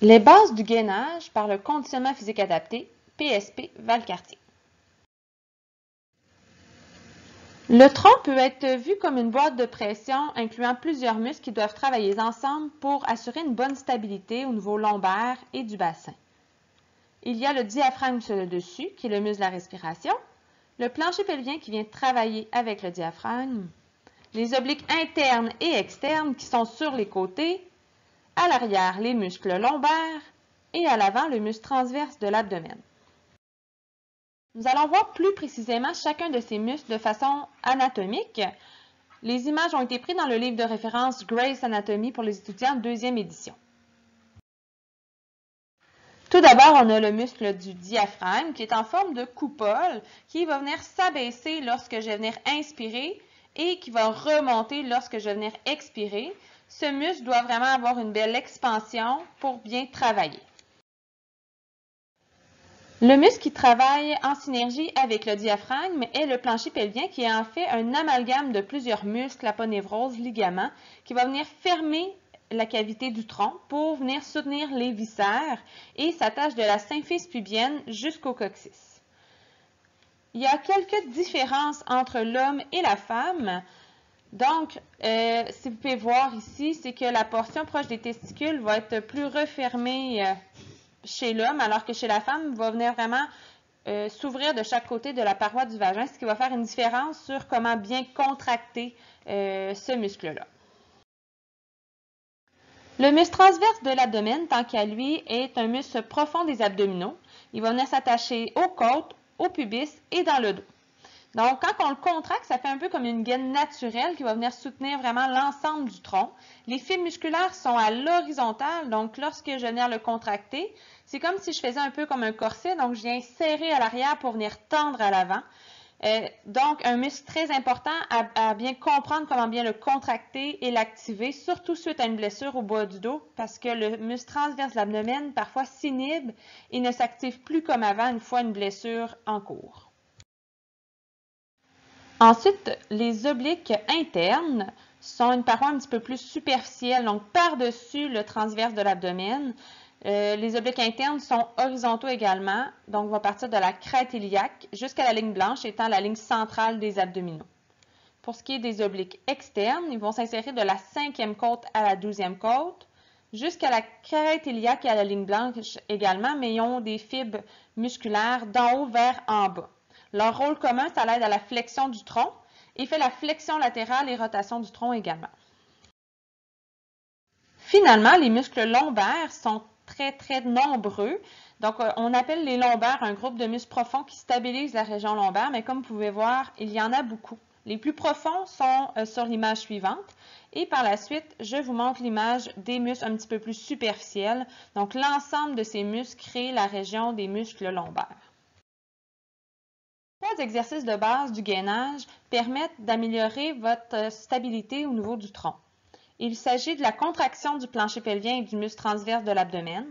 Les bases du gainage par le conditionnement physique adapté, PSP Valcartier. Le tronc peut être vu comme une boîte de pression incluant plusieurs muscles qui doivent travailler ensemble pour assurer une bonne stabilité au niveau lombaire et du bassin. Il y a le diaphragme sur le dessus, qui est le muscle de la respiration, le plancher pelvien qui vient travailler avec le diaphragme, les obliques internes et externes qui sont sur les côtés, à l'arrière les muscles lombaires et à l'avant le muscle transverse de l'abdomen. Nous allons voir plus précisément chacun de ces muscles de façon anatomique. Les images ont été prises dans le livre de référence Gray's Anatomy pour les étudiants de deuxième édition. Tout d'abord, on a le muscle du diaphragme qui est en forme de coupole qui va venir s'abaisser lorsque je vais venir inspirer et qui va remonter lorsque je vais venir expirer. Ce muscle doit vraiment avoir une belle expansion pour bien travailler. Le muscle qui travaille en synergie avec le diaphragme est le plancher pelvien qui est en fait un amalgame de plusieurs muscles, aponévroses, ligaments, qui va venir fermer la cavité du tronc pour venir soutenir les viscères et s'attache de la symphyse pubienne jusqu'au coccyx. Il y a quelques différences entre l'homme et la femme. Donc, si vous pouvez voir ici, c'est que la portion proche des testicules va être plus refermée chez l'homme, alors que chez la femme, va venir vraiment s'ouvrir de chaque côté de la paroi du vagin, ce qui va faire une différence sur comment bien contracter ce muscle-là. Le muscle transverse de l'abdomen, tant qu'à lui, est un muscle profond des abdominaux. Il va venir s'attacher aux côtes, au pubis et dans le dos. Donc, quand on le contracte, ça fait un peu comme une gaine naturelle qui va venir soutenir vraiment l'ensemble du tronc. Les fibres musculaires sont à l'horizontale, donc lorsque je viens le contracter, c'est comme si je faisais un peu comme un corset, donc je viens serrer à l'arrière pour venir tendre à l'avant. Donc, un muscle très important à bien comprendre comment bien le contracter et l'activer, surtout suite à une blessure au bas du dos, parce que le muscle transverse de l'abdomen parfois s'inhibe et ne s'active plus comme avant une fois une blessure en cours. Ensuite, les obliques internes sont une paroi un petit peu plus superficielle, donc par-dessus le transverse de l'abdomen. Les obliques internes sont horizontaux également, donc vont partir de la crête iliaque jusqu'à la ligne blanche étant la ligne centrale des abdominaux. Pour ce qui est des obliques externes, ils vont s'insérer de la 5e côte à la 12e côte, jusqu'à la crête iliaque et à la ligne blanche également, mais ils ont des fibres musculaires d'en haut vers en bas. Leur rôle commun, ça l'aide à la flexion du tronc et fait la flexion latérale et rotation du tronc également. Finalement, les muscles lombaires sont très nombreux. Donc, on appelle les lombaires un groupe de muscles profonds qui stabilisent la région lombaire, mais comme vous pouvez voir, il y en a beaucoup. Les plus profonds sont sur l'image suivante. Et par la suite, je vous montre l'image des muscles un petit peu plus superficiels. Donc, l'ensemble de ces muscles crée la région des muscles lombaires. 3 exercices de base du gainage permettent d'améliorer votre stabilité au niveau du tronc. Il s'agit de la contraction du plancher pelvien et du muscle transverse de l'abdomen,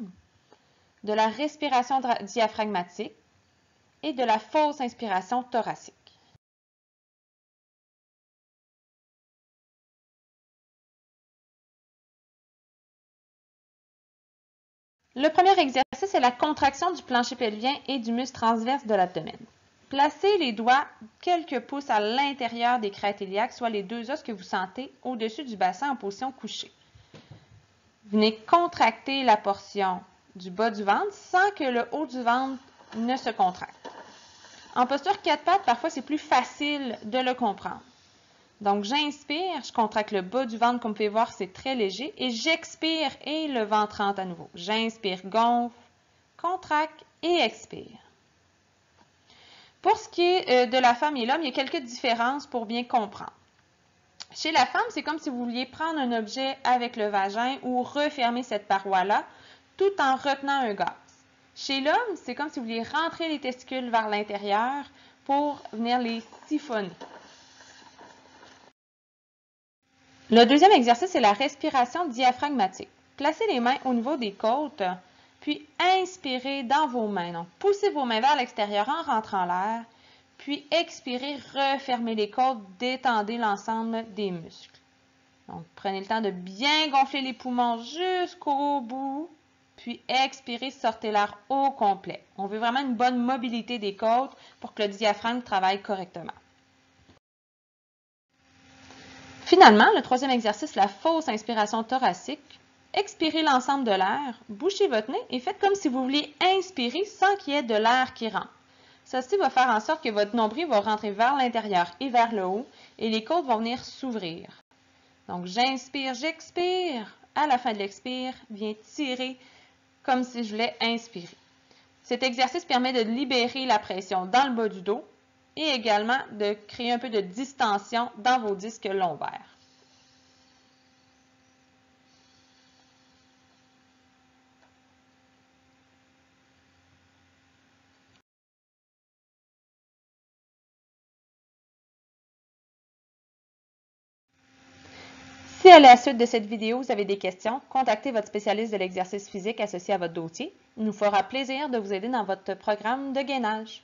de la respiration diaphragmatique et de la fausse inspiration thoracique. Le premier exercice est la contraction du plancher pelvien et du muscle transverse de l'abdomen. Placez les doigts quelques pouces à l'intérieur des crêtes iliaques, soit les 2 os que vous sentez au-dessus du bassin en position couchée. Venez contracter la portion du bas du ventre sans que le haut du ventre ne se contracte. En posture 4 pattes, parfois c'est plus facile de le comprendre. Donc j'inspire, je contracte le bas du ventre, comme vous pouvez voir, c'est très léger, et j'expire et le ventre rentre à nouveau. J'inspire, gonfle, contracte et expire. Pour ce qui est de la femme et l'homme, il y a quelques différences pour bien comprendre. Chez la femme, c'est comme si vous vouliez prendre un objet avec le vagin ou refermer cette paroi-là, tout en retenant un gaz. Chez l'homme, c'est comme si vous vouliez rentrer les testicules vers l'intérieur pour venir les siphonner. Le deuxième exercice, c'est la respiration diaphragmatique. Placez les mains au niveau des côtes, puis inspirez dans vos mains. Donc, poussez vos mains vers l'extérieur en rentrant l'air, puis expirez, refermez les côtes, détendez l'ensemble des muscles. Donc, prenez le temps de bien gonfler les poumons jusqu'au bout, puis expirez, sortez l'air au complet. On veut vraiment une bonne mobilité des côtes pour que le diaphragme travaille correctement. Finalement, le troisième exercice, la fausse inspiration thoracique. Expirez l'ensemble de l'air, bouchez votre nez et faites comme si vous vouliez inspirer sans qu'il y ait de l'air qui rentre. Ceci va faire en sorte que votre nombril va rentrer vers l'intérieur et vers le haut et les côtes vont venir s'ouvrir. Donc, j'inspire, j'expire. À la fin de l'expire, viens tirer comme si je voulais inspirer. Cet exercice permet de libérer la pression dans le bas du dos et également de créer un peu de distension dans vos disques lombaires. Si à la suite de cette vidéo, vous avez des questions, contactez votre spécialiste de l'exercice physique associé à votre dossier. Il nous fera plaisir de vous aider dans votre programme de gainage.